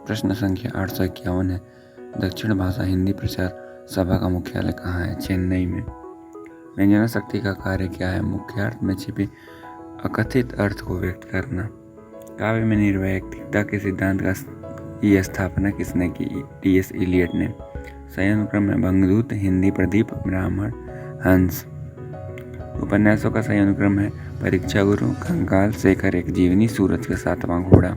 प्रश्न संख्या 851 है। दक्षिण भाषा हिंदी प्रचार सभा का मुख्यालय कहाँ है? चेन्नई में। व्यंजना शक्ति का कार्य क्या है? मुख्य अर्थ में छिपे अकथित अर्थ को व्यक्त करना। काव्य में निर्वैयक्तिकता के सिद्धांत की स्थापना किसने की? टी.एस. इलियट ने। सही अनुक्रम है भंगदूत, हिंदी प्रदीप, ब्राह्मण, हंस। उपन्यासों का सही अनुक्रम है परीक्षा गुरु, कंकाल, शेखर एक जीवनी, सूरज का सातवां घोड़ा।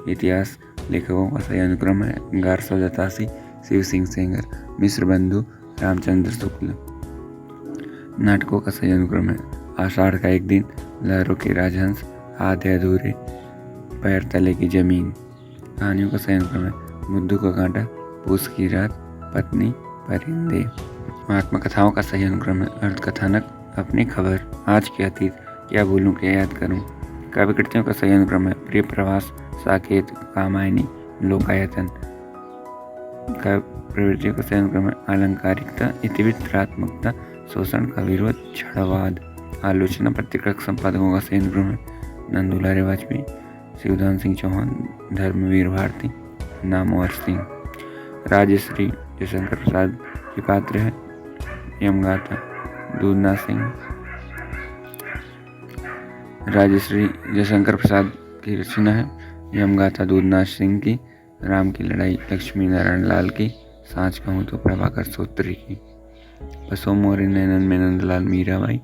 इतिहास लेखकों का सही अनुक्रम है गारसो दत्तासी, शिव सिंह सेंगर, मिश्र बंधु, रामचंद्र शुक्ल। नाटकों का सही अनुक्रम है आषाढ़ का एक दिन, लहरों के राजहंस, आधे अधूरे, पैर तले की जमीन। कहानियों का सही अनुक्रम है मुद्दू का कांटा, पूस की रात, पत्नी, परिंदे। आत्मकथाओं का सही अनुक्रम है अर्थकथानक, अपनी खबर, आज के अतीत, क्या भूलूं क्या याद करूं। काव्य कृतियों का सही अनुक्रम है प्रिय प्रवास, साकेत, कामायनी, लोकायतन। काव्य प्रवृत्तियों का सही अनुक्रम है अलंकारिकता, इतिवृत्तात्मकता, शोषण का विरोध, छड़वाद। आलोचना पत्रिका संपादकों का सही अनुक्रम है नंदुलारे वाजपेयी, शिवदान सिंह चौहान, धर्मवीर भारती, नामवर सिंह। राजश्री जयशंकर प्रसाद की पात्र है यमगाथा, दूधना सिंह। राजश्री जयशंकर प्रसाद की रचना है यमगाथा दूधना सिंह की। राम की लड़ाई लक्ष्मी नारायण लाल की। सांच कहूँ तो प्रभाकर सूत्री की। बसो मोरे नैनन में नंदलाल मीराबाई,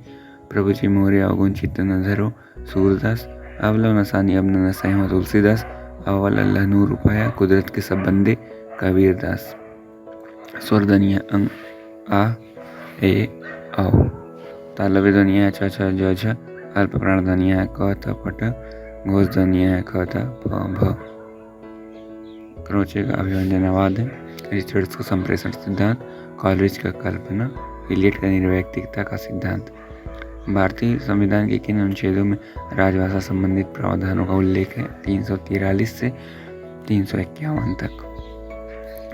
प्रभु जी मोरे अवगुण चित्त न धरो, सूरदास, अवलव नसानी अब न नसाई हो तुलसीदास, अव्वल अल्लाह नूर उपाया, कुदरत के सब बंदे, कबीरदास। स्वर ध्वनिया अंग आ, ए, औ। तालव्य ध्वनिया है छ छ ज झ, अल्प प्राण ध्वनिया है क थ पट, घोष ध्वनिया है ख थ फ भ। क्रोचे का अभिव्यंजनावाद है, रिचर्ड्स का संप्रेषण सिद्धांत, कॉलरिज का कल्पना, इलियट का निर्वैयक्तिकता का सिद्धांत। भारतीय संविधान के किन अनुच्छेदों में राजभाषा संबंधित प्रावधानों का उल्लेख है? 343 से 351 तक।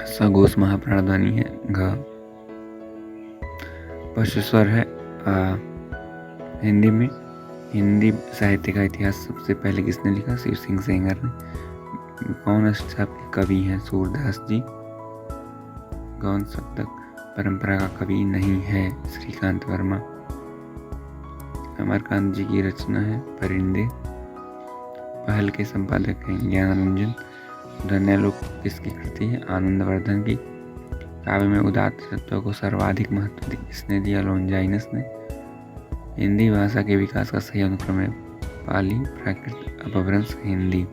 सघोष महाप्राण ध्वनि है घ। पशु स्वर है आ। हिंदी में हिंदी साहित्य का इतिहास सबसे पहले किसने लिखा? शिव सिंह सेंगर ने। कौन अष्टपदी कवि हैं? सूरदास जी। गौण शब्दक परंपरा का कवि नहीं है श्रीकांत वर्मा। अमरकांत जी की रचना है परिंदे। पहल के संपादक हैं ज्ञानरंजन। ध्वन्यालोक किसकी कृति है? आनंदवर्धन की। काव्य में उदात्त तत्व को सर्वाधिक महत्व किसने दिया? लॉन्जाइनस ने। हिंदी भाषा के विकास का सही अनुक्रम है पाली, प्राकृत, अपभ्रंश, हिंदी।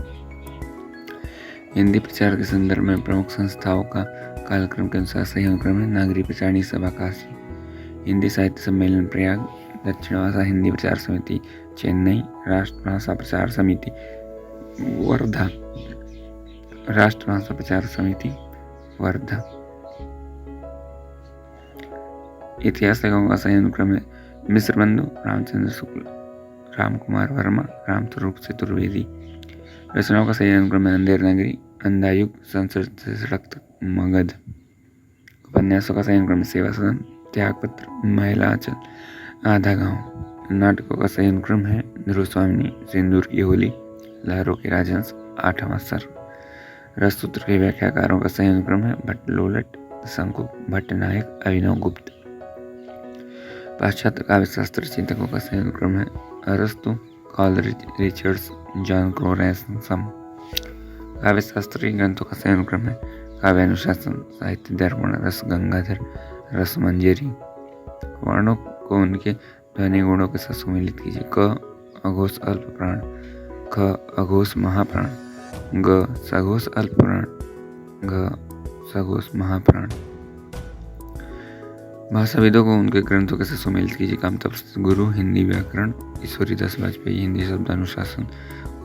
हिंदी प्रचार के संदर्भ में प्रमुख संस्थाओं का कालक्रम के अनुसार सही अनुक्रम है नागरी प्रचारणी सभा काशी। हिंदी साहित्य सम्मेलन प्रयाग। दक्षिण भाषा हिंदी प्रचार समिति चेन्नई। राष्ट्रभाषा प्रचार समिति वर्धा। राष्ट्रभाषा प्रचार समिति वर्धा। इतिहास लेखकों का सही अनुक्रम है मिश्र बंधु, रामचंद्र शुक्ल, राम कुमार वर्मा, राम स्वरूप चतुर्वेदी। रचनाओं का सही अनुक्रम है अंधेर नगरी, अंधायुग, संसद से सड़क तक, मगध। उपन्यासों का सही अनुक्रम है सेवा सदन, त्यागपत्र, महिला आंचल, आधा गांव। नाटकों का सही अनुक्रम है ध्रुव स्वामिनी, सिंदूर की होली, लहरों के राजहंस, आठवां सर। रससूत्र के व्याख्याकारों का सही अनुक्रम है भट्ट लोलट, शंकु, भट्टनायक, अभिनव गुप्त। पाश्चात्य काव्यशास्त्र चिंतकों का सही अनुक्रम है अरस्तु, कॉलरिज, रिचर्ड्स, जॉन क्रोरैंसम। काव्यशास्त्रीय ग्रंथों का सही अनुक्रम है काव्यानुशासन, साहित्य दर्पण, रस गंगाधर, रस मंजरी। वर्णों को उनके ध्वनि गुणों के साथ सुमेलित कीजिए। क अघोष अल्प प्राण, ख अघोष महाप्राण, ग सघोष अल्प प्राण, घ सघोष महाप्राण। भाषाविदों को उनके ग्रंथों के साथ सुमेलित कीजिए। कामतप्त गुरु, हिंदी व्याकरण, ईश्वरीदास वाजपेयी, हिंदी शब्द अनुशासन,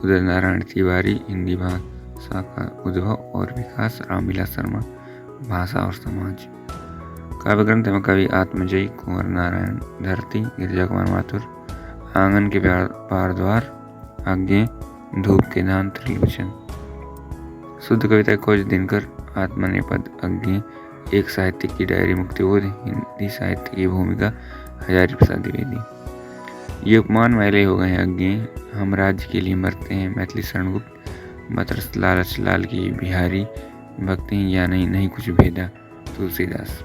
उदय नारायण तिवारी, हिंदी भाषा का उद्भव और विकास, रामविलास शर्मा, भाषा और समाज। काव्य ग्रंथ एवं कवि आत्मजयी, कुंवर नारायण, धरती, गिरिजा कुमार माथुर, आंगन के पारद्वार, आज्ञे, धूप के नाम, त्रिलोचन। शुद्ध कविता खोज दिनकर, आत्मनेपद, आज्ञे, एक साहित्यिक की डायरी, मुक्तिबोध, हिंदी साहित्य की भूमिका, हजारी प्रसाद द्विवेदी। ये उपमान मैले हो गए हैं अज्ञे, हम राज्य के लिए मरते हैं, मैथिली शरणगुप्त, मत रस लालच लाल की बिहारी, भक्ति या नहीं नहीं कुछ भेदा। तुलसीदास।